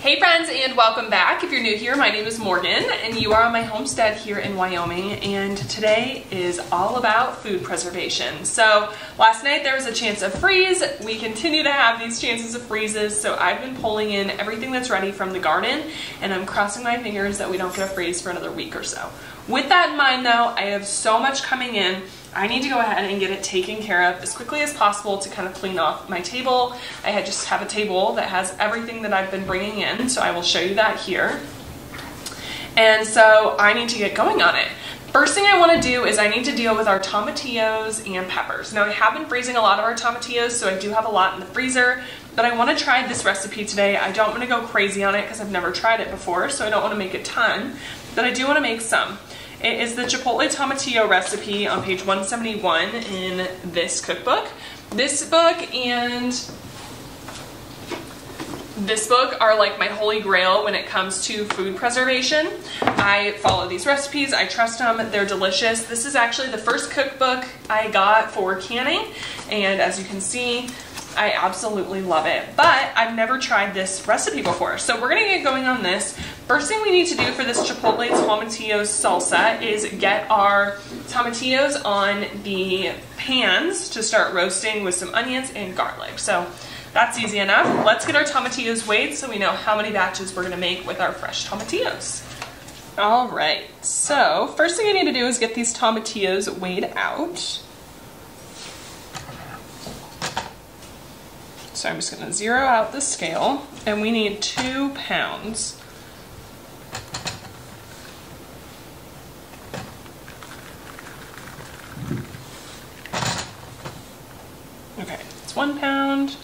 Hey friends, and welcome back. If you're new here, my name is Morgan and you are on my homestead here in Wyoming, and today is all about food preservation. So last night there was a chance of freeze. We continue to have these chances of freezes, so I've been pulling in everything that's ready from the garden and I'm crossing my fingers that we don't get a freeze for another week or so. With that in mind though, I have so much coming in. I need to go ahead and get it taken care of as quickly as possible to kind of clean off my table. I just have a table that has everything that I've been bringing in, so I will show you that here. And so I need to get going on it. First thing I want to do is I need to deal with our tomatillos and peppers. Now I have been freezing a lot of our tomatillos, so I do have a lot in the freezer, but I want to try this recipe today. I don't want to go crazy on it because I've never tried it before, so I don't want to make a ton, but I do want to make some. It is the Chipotle Tomatillo recipe on page 171 in this cookbook. This book and this book are like my holy grail when it comes to food preservation. I follow these recipes, I trust them, they're delicious. This is actually the first cookbook I got for canning, and as you can see, I absolutely love it, but I've never tried this recipe before. So we're gonna get going on this. First thing we need to do for this Chipotle Tomatillo salsa is get our tomatillos on the pans to start roasting with some onions and garlic. So that's easy enough. Let's get our tomatillos weighed so we know how many batches we're gonna make with our fresh tomatillos. All right, so first thing I need to do is get these tomatillos weighed out. So I'm just going to zero out the scale, and we need 2 pounds. Okay, it's 1 pound.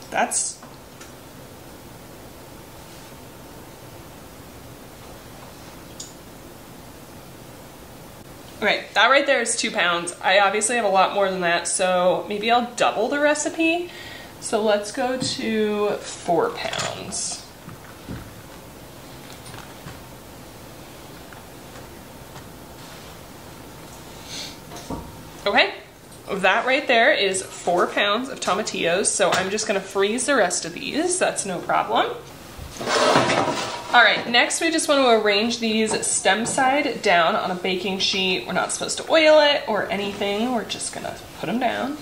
That's okay, that right there is 2 pounds. I obviously have a lot more than that, so maybe I'll double the recipe. So let's go to 4 pounds. Okay, that right there is 4 pounds of tomatillos, so I'm just gonna freeze the rest of these. That's no problem. All right, next we just want to arrange these stem side down on a baking sheet. We're not supposed to oil it or anything. We're just gonna put them down.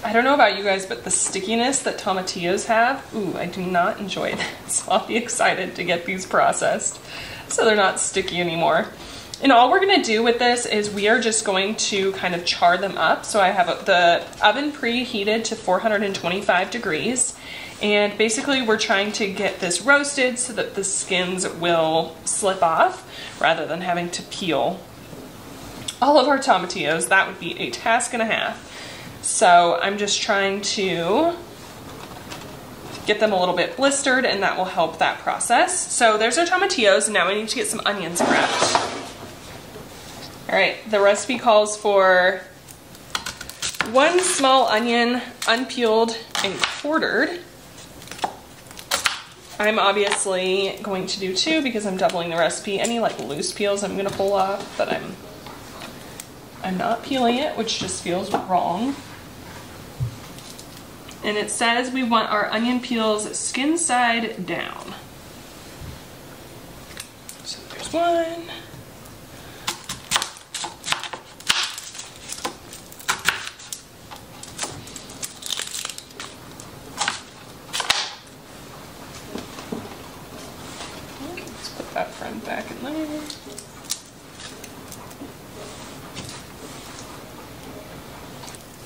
I don't know about you guys, but the stickiness that tomatillos have, ooh, I do not enjoy that. So I'll be excited to get these processed so they're not sticky anymore. And all we're gonna do with this is we are just going to kind of char them up. So I have the oven preheated to 425 degrees. And basically we're trying to get this roasted so that the skins will slip off rather than having to peel all of our tomatillos. That would be a task and a half. So I'm just trying to get them a little bit blistered, and that will help that process. So there's our tomatillos. Now we need to get some onions prepped. All right, the recipe calls for 1 small onion, unpeeled and quartered. I'm obviously going to do 2 because I'm doubling the recipe. Any like loose peels I'm gonna pull off, but I'm not peeling it, which just feels wrong. And it says we want our onion peels skin side down. So there's 1. That front back in there.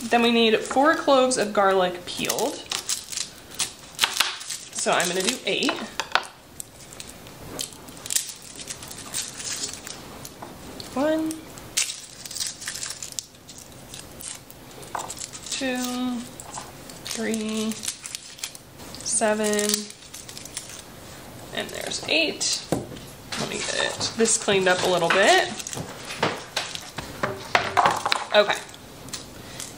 Then we need 4 cloves of garlic peeled. So I'm gonna do 8. One, 2, 3, 7, and there's 8. Let me get this cleaned up a little bit. Okay.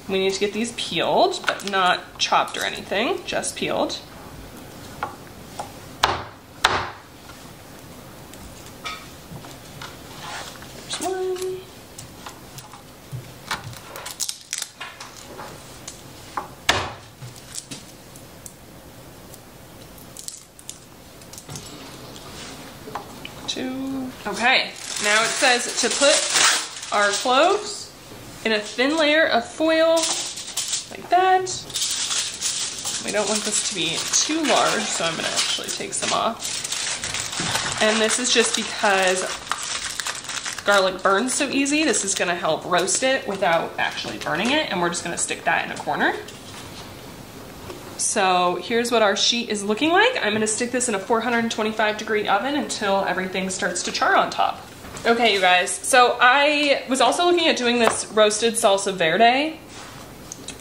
We need to get these peeled, but not chopped or anything, just peeled. Two. Okay, now it says to put our cloves in a thin layer of foil, like that. We don't want this to be too large, so I'm gonna actually take some off. And this is just because garlic burns so easy. This is gonna help roast it without actually burning it, and we're just gonna stick that in a corner. So here's what our sheet is looking like. I'm gonna stick this in a 425-degree oven until everything starts to char on top. Okay, you guys, so I was also looking at doing this roasted salsa verde.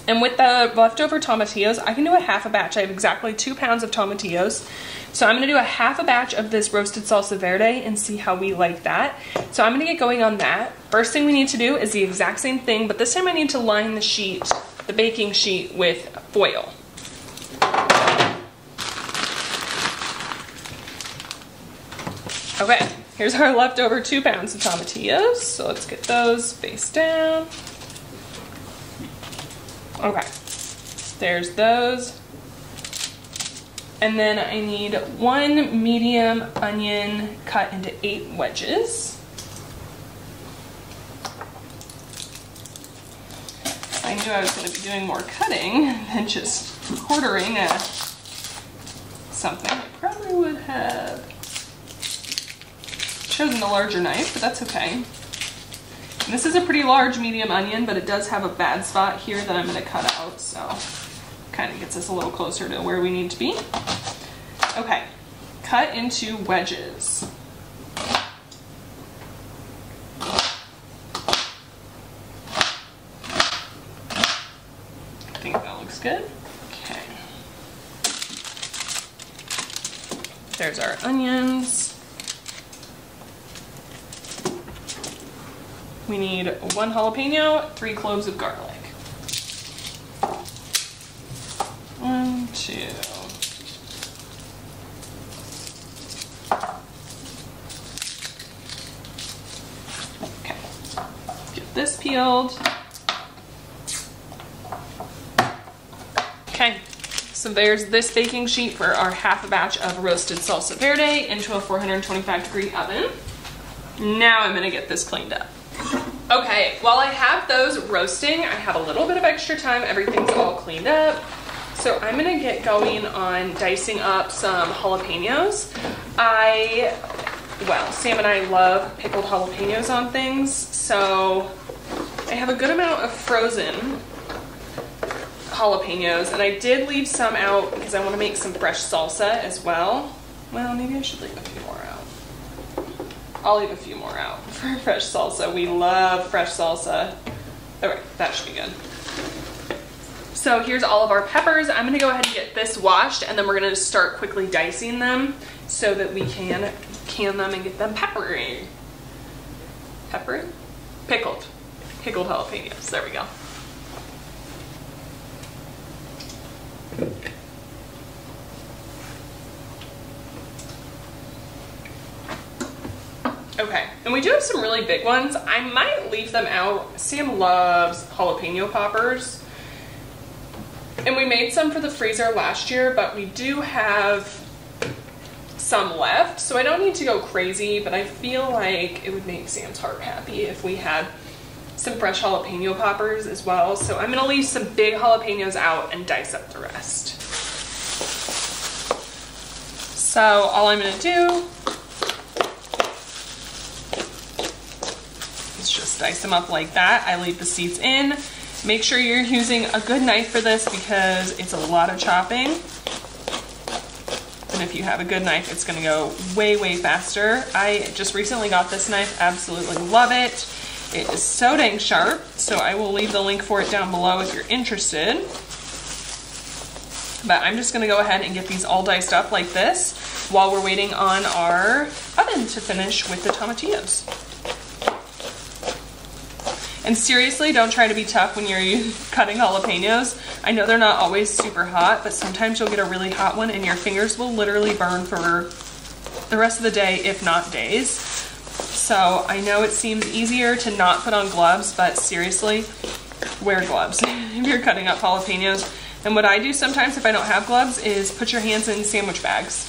And with the leftover tomatillos, I can do a half a batch. I have exactly 2 pounds of tomatillos. So I'm gonna do a half a batch of this roasted salsa verde and see how we like that. So I'm gonna get going on that. First thing we need to do is the exact same thing, but this time I need to line the sheet, the baking sheet, with foil. Okay, here's our leftover 2 pounds of tomatillos. So let's get those face down. Okay, there's those. And then I need 1 medium onion cut into 8 wedges. I knew I was going to be doing more cutting than just quartering something. I probably would have chosen a larger knife, but that's okay. And this is a pretty large medium onion, but it does have a bad spot here that I'm going to cut out, so kind of gets us a little closer to where we need to be. Okay, cut into wedges. I think that looks good. Okay. There's our onions. We need 1 jalapeno, 3 cloves of garlic. 1, 2. Okay, get this peeled. Okay, so there's this baking sheet for our half a batch of roasted salsa verde into a 425-degree oven. Now I'm gonna get this cleaned up. Okay, while I have those roasting, I have a little bit of extra time. Everything's all cleaned up. So I'm gonna get going on dicing up some jalapenos. Sam and I love pickled jalapenos on things, so I have a good amount of frozen jalapenos, and I did leave some out because I want to make some fresh salsa as well. Well, maybe I should leave a few more out. I'll leave a few more out for fresh salsa. We love fresh salsa. Okay, that should be good. So here's all of our peppers. I'm gonna go ahead and get this washed, and then we're gonna start quickly dicing them so that we can can them and get them peppery. Peppery? Pickled. Pickled jalapenos. There we go. Okay, and we do have some really big ones. I might leave them out. Sam loves jalapeno poppers. And we made some for the freezer last year, but we do have some left, so I don't need to go crazy, but I feel like it would make Sam's heart happy if we had some fresh jalapeno poppers as well. So I'm gonna leave some big jalapenos out and dice up the rest. So all I'm gonna do is just dice them up like that. I leave the seeds in. Make sure you're using a good knife for this because it's a lot of chopping. And if you have a good knife, it's gonna go way, way faster. I just recently got this knife, absolutely love it. It is so dang sharp, so I will leave the link for it down below if you're interested. But I'm just gonna go ahead and get these all diced up like this while we're waiting on our oven to finish with the tomatillos. And seriously, don't try to be tough when you're cutting jalapenos. I know they're not always super hot, but sometimes you'll get a really hot one and your fingers will literally burn for the rest of the day, if not days. So I know it seems easier to not put on gloves, but seriously, wear gloves if you're cutting up jalapenos. And what I do sometimes if I don't have gloves is put your hands in sandwich bags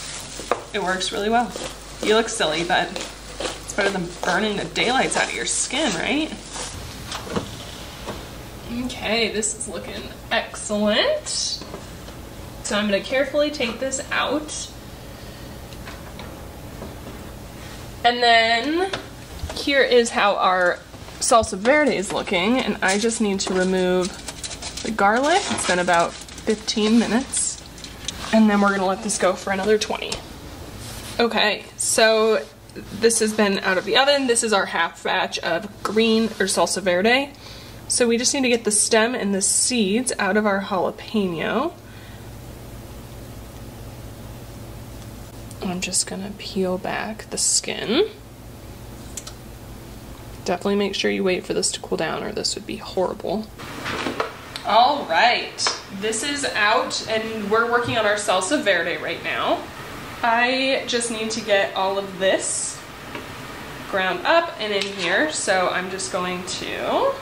it works really well. You look silly, but it's better than burning the daylights out of your skin, right? Okay, this is looking excellent. So I'm gonna carefully take this out. And then here is how our salsa verde is looking, and I just need to remove the garlic. It's been about 15 minutes. And then we're gonna let this go for another 20. Okay, so this has been out of the oven. This is our half batch of green or salsa verde. So we just need to get the stem and the seeds out of our jalapeno. I'm just gonna peel back the skin. Definitely make sure you wait for this to cool down or this would be horrible. All right, this is out and we're working on our salsa verde right now. I just need to get all of this ground up and in here, so I'm just going to,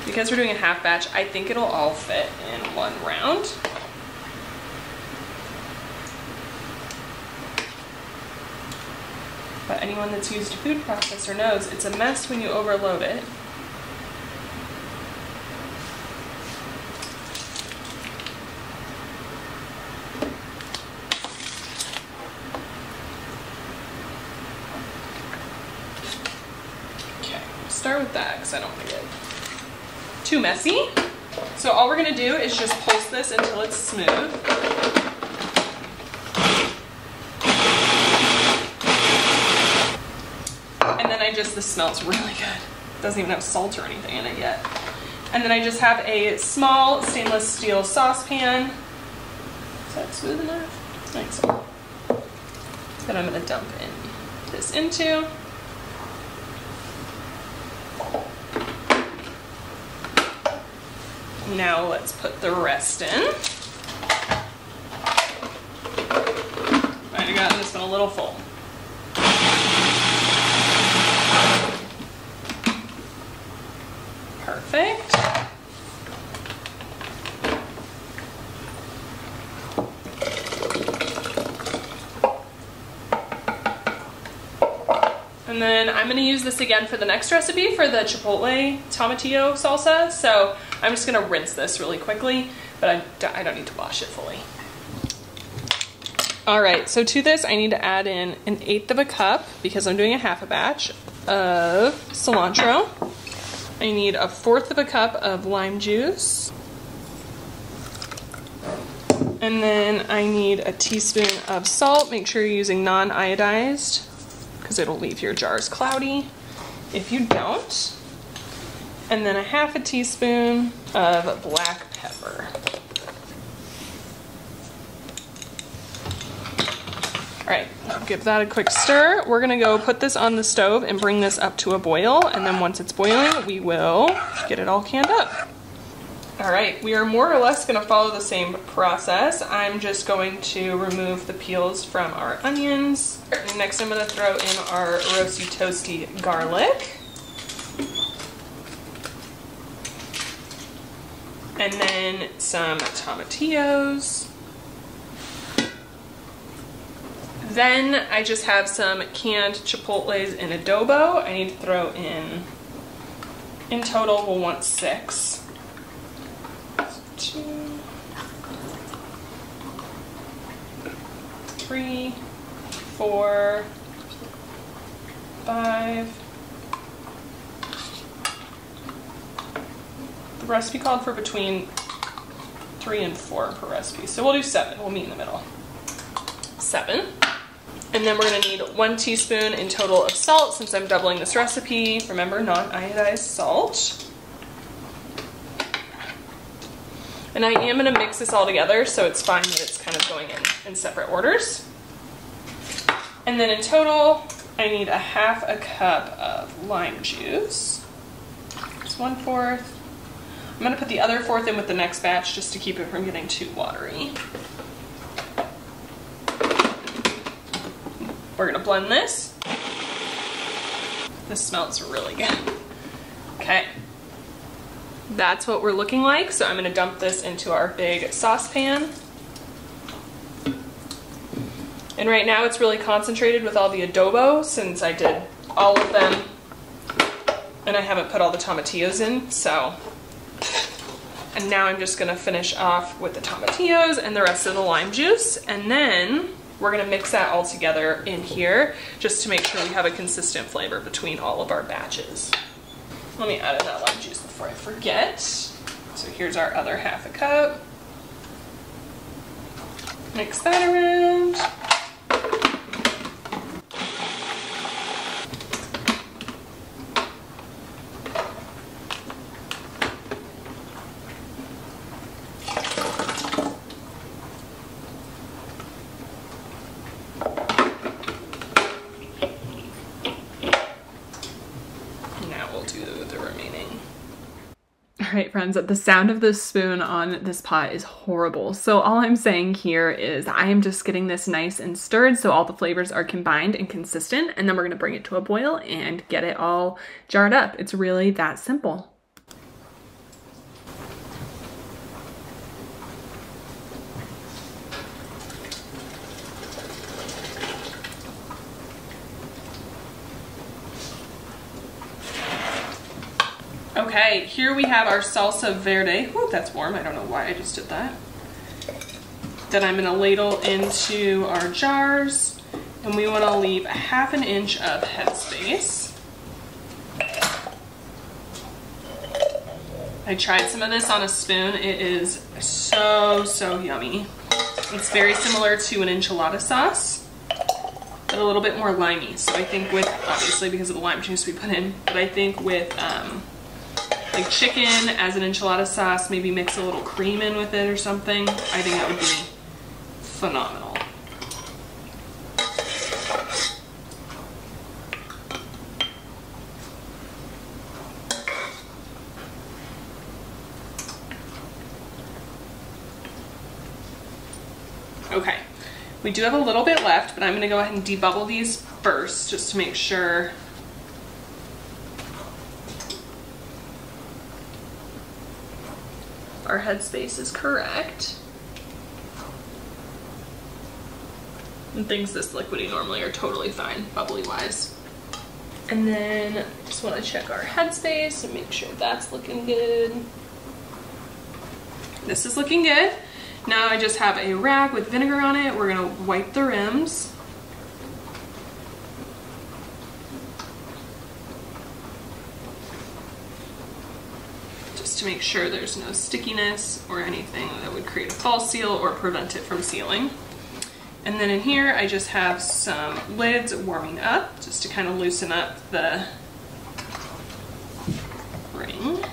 because we're doing a half batch, I think it'll all fit in one round. But anyone that's used a food processor knows it's a mess when you overload it. Okay, start with that because I don't want to get too messy. So all we're going to do is just pulse this until it's smooth. This smells really good. Doesn't even have salt or anything in it yet. And then I just have a small stainless steel saucepan. Is that smooth enough? I think so. That I'm going to dump this into. Now let's put the rest in. Might have gotten this one a little full. Perfect. And then I'm going to use this again for the next recipe for the chipotle tomatillo salsa. So I'm just going to rinse this really quickly, but I don't need to wash it fully. All right, so to this I need to add in 1/8 of a cup, because I'm doing a half a batch, of cilantro. I need 1/4 of a cup of lime juice. And then I need a teaspoon of salt. Make sure you're using non-iodized because it'll leave your jars cloudy if you don't. And then 1/2 teaspoon of black pepper. All right, give that a quick stir. We're gonna go put this on the stove and bring this up to a boil, and then once it's boiling, we will get it all canned up. All right, we are more or less gonna follow the same process. I'm just going to remove the peels from our onions. Next, I'm gonna throw in our roasty toasty garlic. And then some tomatillos. Then I just have some canned chipotles in adobo. I need to throw in total we'll want 6. 2, 3, 4, 5. The recipe called for between 3 and 4 per recipe, so we'll do 7. We'll meet in the middle. 7. And then we're going to need 1 teaspoon in total of salt since I'm doubling this recipe. Remember, non-iodized salt. And I am going to mix this all together, so it's fine that it's kind of going in separate orders. And then in total, I need 1/2 cup of lime juice. It's 1/4. I'm going to put the other 1/4 in with the next batch just to keep it from getting too watery. We're gonna blend this. This smells really good. Okay. That's what we're looking like, so I'm gonna dump this into our big saucepan. And right now it's really concentrated with all the adobo since I did all of them and I haven't put all the tomatillos in, so. And now I'm just gonna finish off with the tomatillos and the rest of the lime juice, and then we're gonna mix that all together in here just to make sure we have a consistent flavor between all of our batches. Let me add in that lime juice before I forget. So here's our other half a cup. Mix that around. Alright friends, the sound of this spoon on this pot is horrible. So all I'm saying here is I am just getting this nice and stirred so all the flavors are combined and consistent, and then we're going to bring it to a boil and get it all jarred up. It's really that simple. Okay, here we have our salsa verde. Ooh, that's warm. I don't know why I just did that. Then I'm going to ladle into our jars, and we want to leave 1/2 inch of headspace. I tried some of this on a spoon. It is so yummy. It's very similar to an enchilada sauce, but a little bit more limey. So I think with, obviously because of the lime juice we put in, but I think with like chicken as an enchilada sauce, maybe mix a little cream in with it or something. I think that would be phenomenal. Okay, we do have a little bit left, but I'm gonna go ahead and debubble these first just to make sure our headspace is correct. And things this liquidy normally are totally fine, bubbly wise. And then just want to check our headspace and make sure that's looking good. This is looking good. Now I just have a rag with vinegar on it. We're gonna wipe the rims. To make sure there's no stickiness or anything that would create a false seal or prevent it from sealing. And then in here I just have some lids warming up just to kind of loosen up the ring.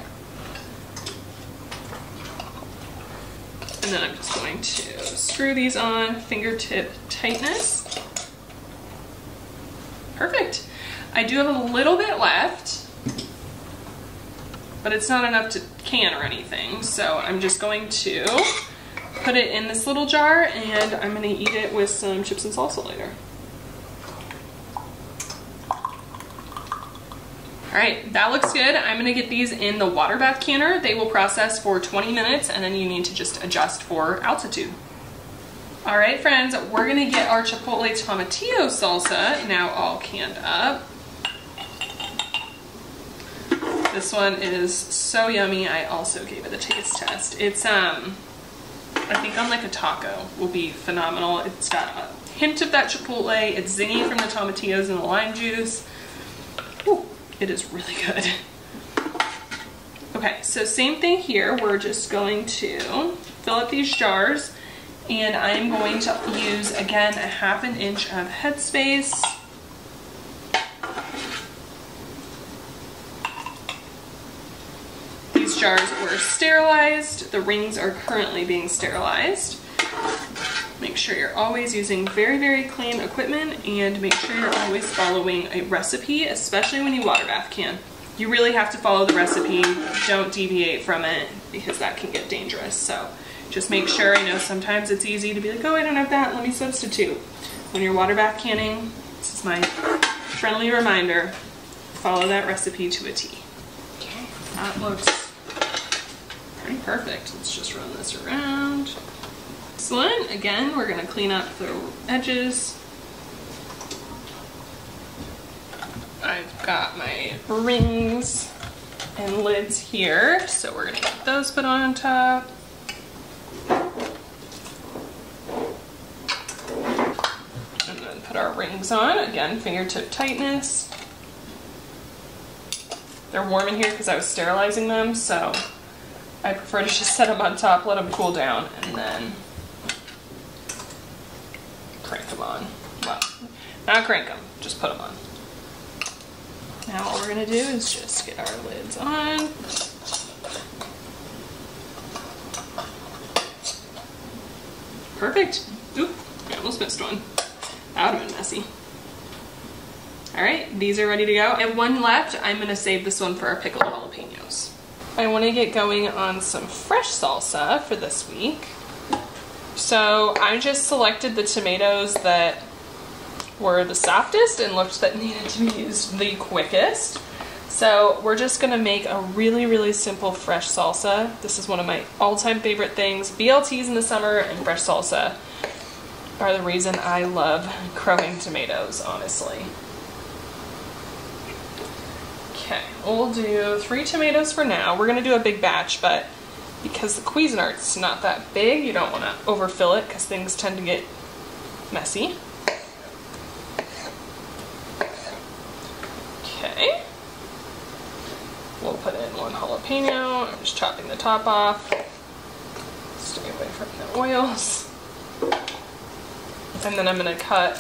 And then I'm just going to screw these on fingertip tightness. Perfect. I do have a little bit left, but it's not enough to can or anything. So I'm just going to put it in this little jar, and I'm gonna eat it with some chips and salsa later. All right, that looks good. I'm gonna get these in the water bath canner. They will process for 20 minutes, and then you need to just adjust for altitude. All right, friends, we're gonna get our chipotle tomatillo salsa now all canned up. This one is so yummy. I also gave it a taste test. It's, I think on like a taco will be phenomenal. It's got a hint of that chipotle. It's zingy from the tomatillos and the lime juice. Ooh, it is really good. Okay, so same thing here. We're just going to fill up these jars, and I'm going to use, again, 1/2 inch of headspace. These jars were sterilized. The rings are currently being sterilized. Make sure you're always using very clean equipment, and make sure you're always following a recipe, especially when you water bath can. You really have to follow the recipe. Don't deviate from it, because that can get dangerous. So just make sure. I know sometimes it's easy to be like, oh, I don't have that, let me substitute. When you're water bath canning, this is my friendly reminder, follow that recipe to a T. Okay, that looks pretty perfect. Let's just run this around. Excellent. Again, we're gonna clean up the edges. I've got my rings and lids here, so we're gonna get those put on top. And then put our rings on, again, fingertip tightness. They're warm in here because I was sterilizing them, so I prefer to just set them on top, let them cool down, and then crank them on. Well, not crank them, just put them on. Now all we're gonna do is just get our lids on. Perfect. Oop, I almost missed one. That would've been messy. All right, these are ready to go. And one left, I'm gonna save this one for our pickled jalapenos. I wanna get going on some fresh salsa for this week. So I just selected the tomatoes that were the softest and looked that needed to be used the quickest. So we're just gonna make a really, really simple fresh salsa. This is one of my all-time favorite things. BLTs in the summer and fresh salsa are the reason I love growing tomatoes, honestly. Okay, we'll do 3 tomatoes for now. We're gonna do a big batch, but because the Cuisinart's not that big, you don't wanna overfill it because things tend to get messy. Okay, we'll put in 1 jalapeno. I'm just chopping the top off. Stay away from the oils. And then I'm gonna cut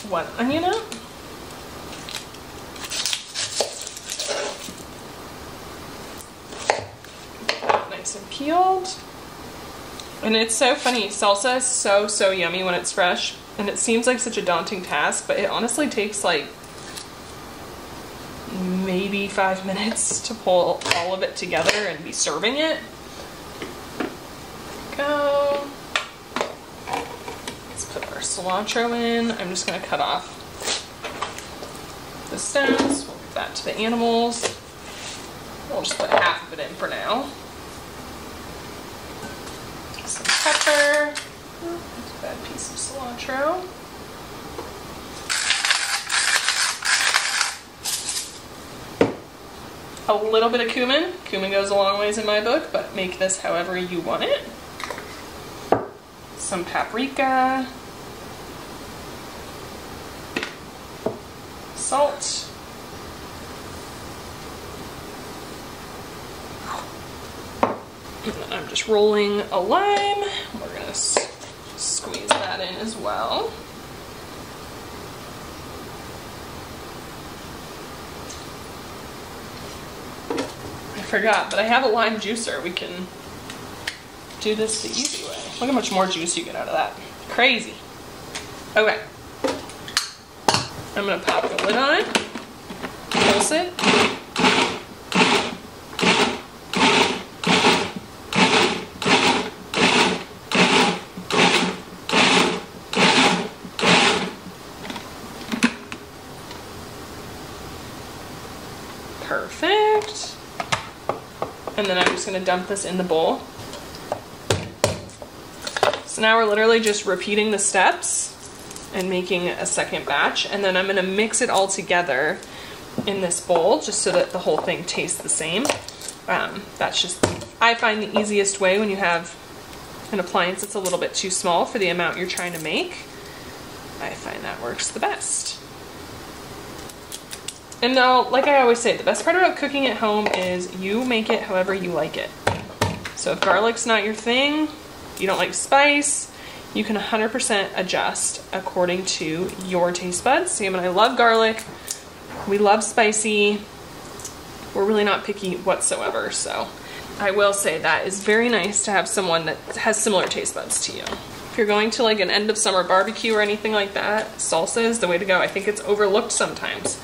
1 onion out. Nice and peeled. And it's so funny, salsa is so yummy when it's fresh, and it seems like such a daunting task, but it honestly takes like maybe 5 minutes to pull all of it together and be serving it. Go. Let's put our cilantro in. I'm just gonna cut off the stems. We'll give that to the animals. We'll just put half of it in for now. Some pepper. That's a bad piece of cilantro. A little bit of cumin. Cumin goes a long ways in my book, but make this however you want it. Some paprika. Salt. And then I'm just rolling a lime. We're gonna squeeze that in as well. I forgot, but I have a lime juicer. We can do this the easy way. Look how much more juice you get out of that. Crazy. Okay. I'm gonna pop the lid on, close it. Perfect. And then I'm just gonna dump this in the bowl. So now we're literally just repeating the steps and making a second batch, and then I'm gonna mix it all together in this bowl just so that the whole thing tastes the same. That's just, I find, the easiest way when you have an appliance that's a little bit too small for the amount you're trying to make. I find that works the best. And now, like I always say, the best part about cooking at home is you make it however you like it. So if garlic's not your thing, you don't like spice, you can 100% adjust according to your taste buds. Sam and I love garlic. We love spicy. We're really not picky whatsoever. So I will say that is very nice to have someone that has similar taste buds to you. If you're going to like an end of summer barbecue or anything like that, salsa is the way to go. I think it's overlooked sometimes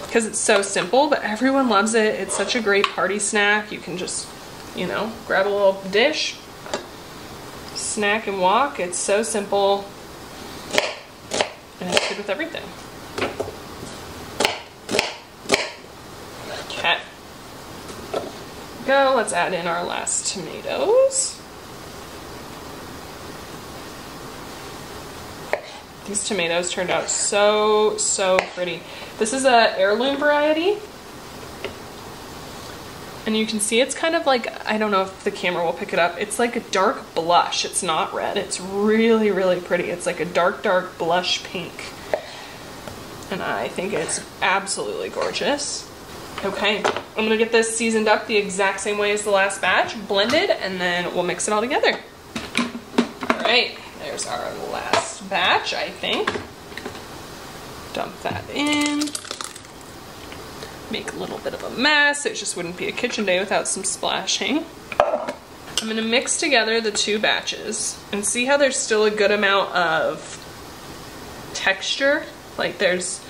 because it's so simple, but everyone loves it. It's such a great party snack. You can just, you know, grab a little dish, snack and walk. It's so simple and it's good with everything. Okay, go. Let's add in our last tomatoes. These tomatoes turned out so, so pretty. This is a heirloom variety. And you can see it's kind of like, I don't know if the camera will pick it up. It's like a dark blush. It's not red. It's really, really pretty. It's like a dark, dark blush pink. And I think it's absolutely gorgeous. Okay, I'm gonna get this seasoned up the exact same way as the last batch, blended, and then we'll mix it all together. All right, there's our last batch, I think. Dump that in. Make a little bit of a mess. It just wouldn't be a kitchen day without some splashing. I'm gonna mix together the two batches and see how there's still a good amount of texture. Like there's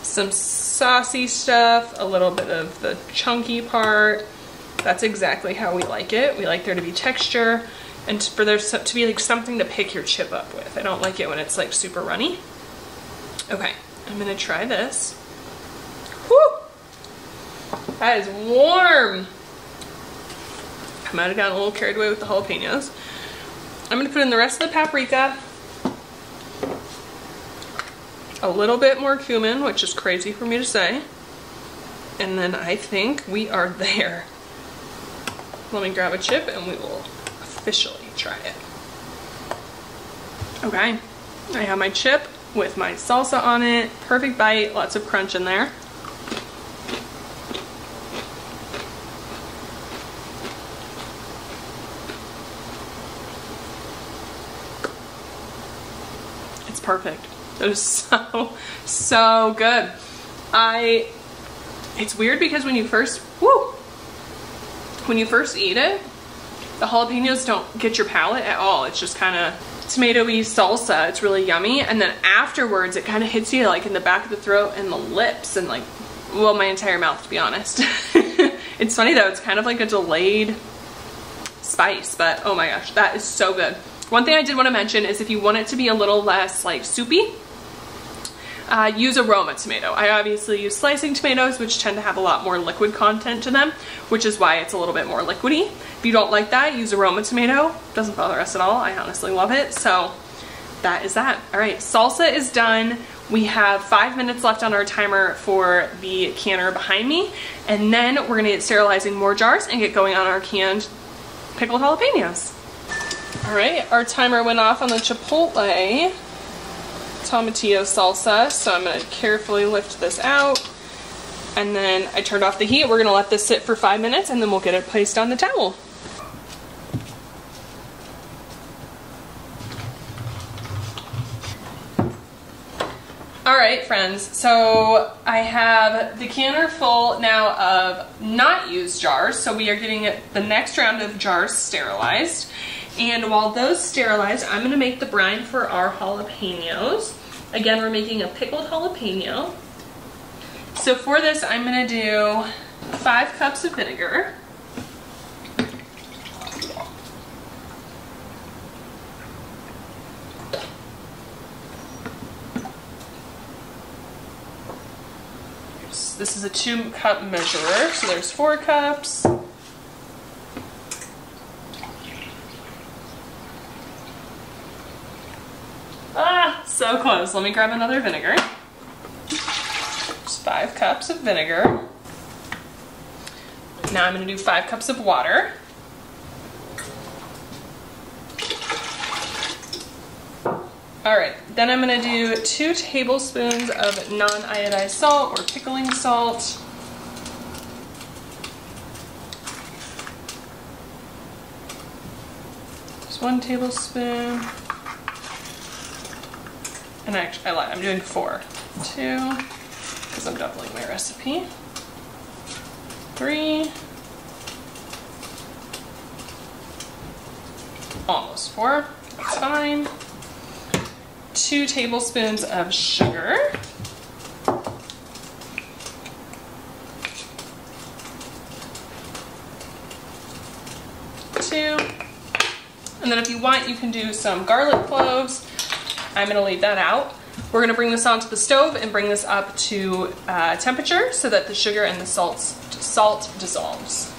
some saucy stuff, a little bit of the chunky part. That's exactly how we like it. We like there to be texture and for there to be like something to pick your chip up with. I don't like it when it's like super runny. Okay, I'm gonna try this. Whew! That is warm. I might have gotten a little carried away with the jalapenos. I'm gonna put in the rest of the paprika, a little bit more cumin, which is crazy for me to say, and then I think we are there. Let me grab a chip and we will officially try it. Okay, I have my chip with my salsa on it. Perfect bite, lots of crunch in there. It's perfect. It is so, so good. It's weird because when you first eat it, the jalapenos don't get your palate at all. It's just kind of tomatoey salsa. It's really yummy. And then afterwards, it kind of hits you like in the back of the throat and the lips and like, well, my entire mouth, to be honest. It's funny though, it's kind of like a delayed spice, but oh my gosh, that is so good. One thing I did want to mention is if you want it to be a little less like soupy, use a Roma tomato. I obviously use slicing tomatoes, which tend to have a lot more liquid content to them, which is why it's a little bit more liquidy. If you don't like that, use a Roma tomato. Doesn't bother us at all. I honestly love it. So that is that. All right, salsa is done. We have 5 minutes left on our timer for the canner behind me, and then we're gonna get sterilizing more jars and get going on our canned pickled jalapenos. All right, our timer went off on the chipotle tomatillo salsa, so I'm gonna carefully lift this out, and then I turned off the heat. We're gonna let this sit for 5 minutes, and then we'll get it placed on the towel. All right, friends, so I have the canner full now of not used jars, so we are getting the next round of jars sterilized. And while those sterilize, I'm gonna make the brine for our jalapenos. Again, we're making a pickled jalapeno. So for this, I'm gonna do 5 cups of vinegar. This is a 2-cup measurer, so there's 4 cups. Ah, so close. Let me grab another vinegar. Just 5 cups of vinegar. Now I'm going to do 5 cups of water. Alright, then I'm going to do 2 tablespoons of non-iodized salt or pickling salt. Just 1 tablespoon. And actually, I lied, I'm doing 4. 2, because I'm doubling my recipe. 3. Almost 4, that's fine. 2 tablespoons of sugar. And then if you want, you can do some garlic cloves. I'm gonna leave that out. We're gonna bring this onto the stove and bring this up to temperature so that the sugar and the salt dissolves.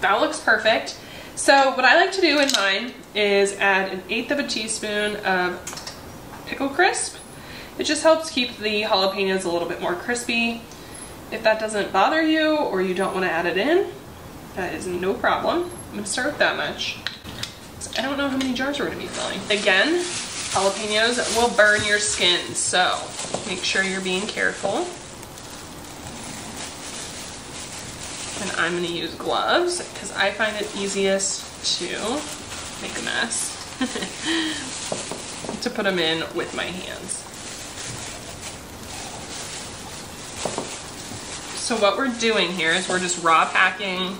That looks perfect. So what I like to do in mine is add 1/8 of a teaspoon of pickle crisp. It just helps keep the jalapenos a little bit more crispy. If that doesn't bother you or you don't want to add it in, that is no problem. I'm gonna start with that much. I don't know how many jars we're gonna be filling. Again, jalapenos will burn your skin, so make sure you're being careful. And I'm gonna use gloves because I find it easiest to make a mess, to put them in with my hands. So what we're doing here is we're just raw packing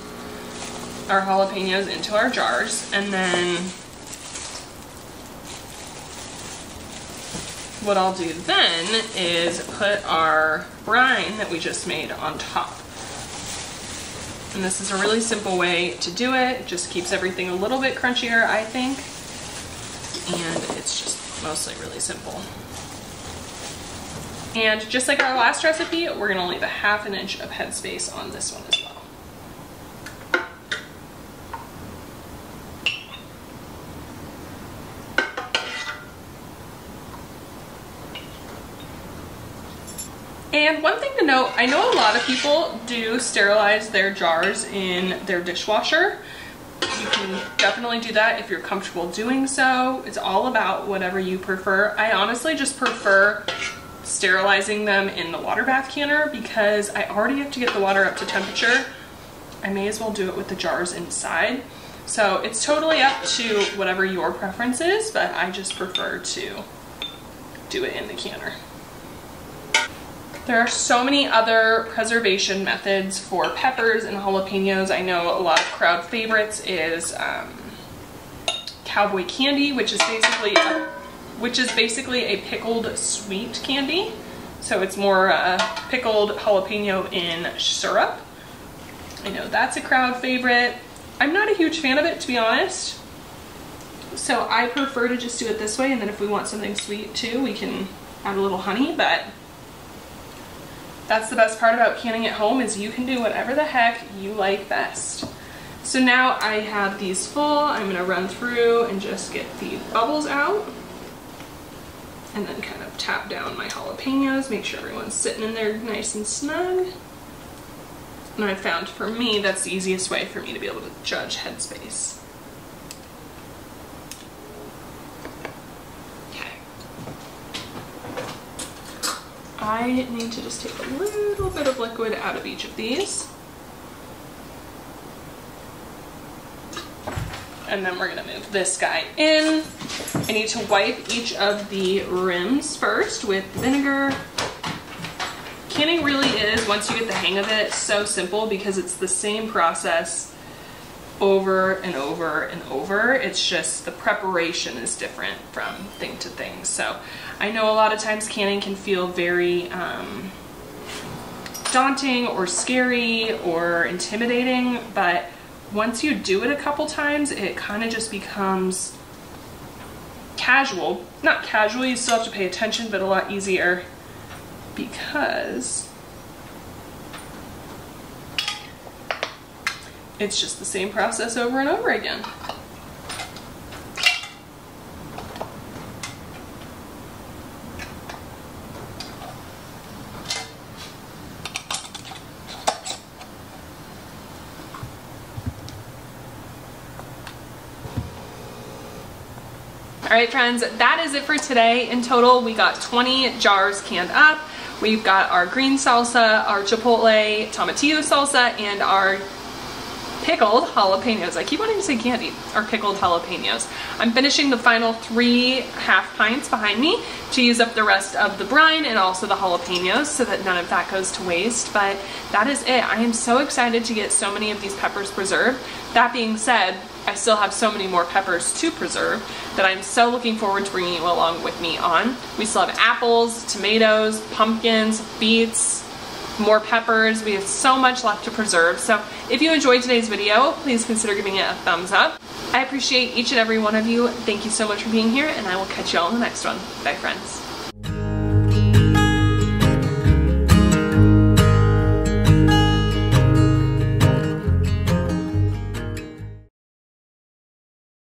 our jalapenos into our jars, and then what I'll do then is put our brine that we just made on top. And this is a really simple way to do it. It just keeps everything a little bit crunchier, I think. And it's just mostly really simple. And just like our last recipe, we're gonna leave a 1/2 inch of headspace on this one as well. And one thing to note, I know a lot of people do sterilize their jars in their dishwasher. You can definitely do that if you're comfortable doing so. It's all about whatever you prefer. I honestly just prefer sterilizing them in the water bath canner because I already have to get the water up to temperature. I may as well do it with the jars inside. So it's totally up to whatever your preference is, but I just prefer to do it in the canner. There are so many other preservation methods for peppers and jalapenos. I know a lot of crowd favorites is cowboy candy, which is basically a pickled sweet candy. So it's more pickled jalapeno in syrup. I know that's a crowd favorite. I'm not a huge fan of it, to be honest. So I prefer to just do it this way, and then if we want something sweet too, we can add a little honey, but that's the best part about canning at home is you can do whatever the heck you like best. So now I have these full. I'm gonna run through and just get the bubbles out and then kind of tap down my jalapenos, make sure everyone's sitting in there nice and snug. And I found for me, that's the easiest way for me to be able to judge headspace. I need to just take a little bit of liquid out of each of these. And then we're gonna move this guy in. I need to wipe each of the rims first with vinegar. Canning really is, once you get the hang of it, so simple because it's the same process over and over and over. It's just the preparation is different from thing to thing. So I know a lot of times canning can feel very daunting or scary or intimidating, but once you do it a couple times, it kind of just becomes casual. Not casual, you still have to pay attention, but a lot easier because it's just the same process over and over again. All right, friends, that is it for today. In total, we got 20 jars canned up. We've got our green salsa, our chipotle tomatillo salsa, and our pickled jalapenos. I keep wanting to say candy. Our pickled jalapenos. I'm finishing the final 3 half pints behind me to use up the rest of the brine and also the jalapenos so that none of that goes to waste. But that is it. I am so excited to get so many of these peppers preserved. That being said, I still have so many more peppers to preserve that I'm so looking forward to bringing you along with me on. We still have apples, tomatoes, pumpkins, beets, more peppers. We have so much left to preserve. So if you enjoyed today's video, please consider giving it a thumbs up. I appreciate each and every one of you. Thank you so much for being here, and I will catch you all in the next one. Bye, friends.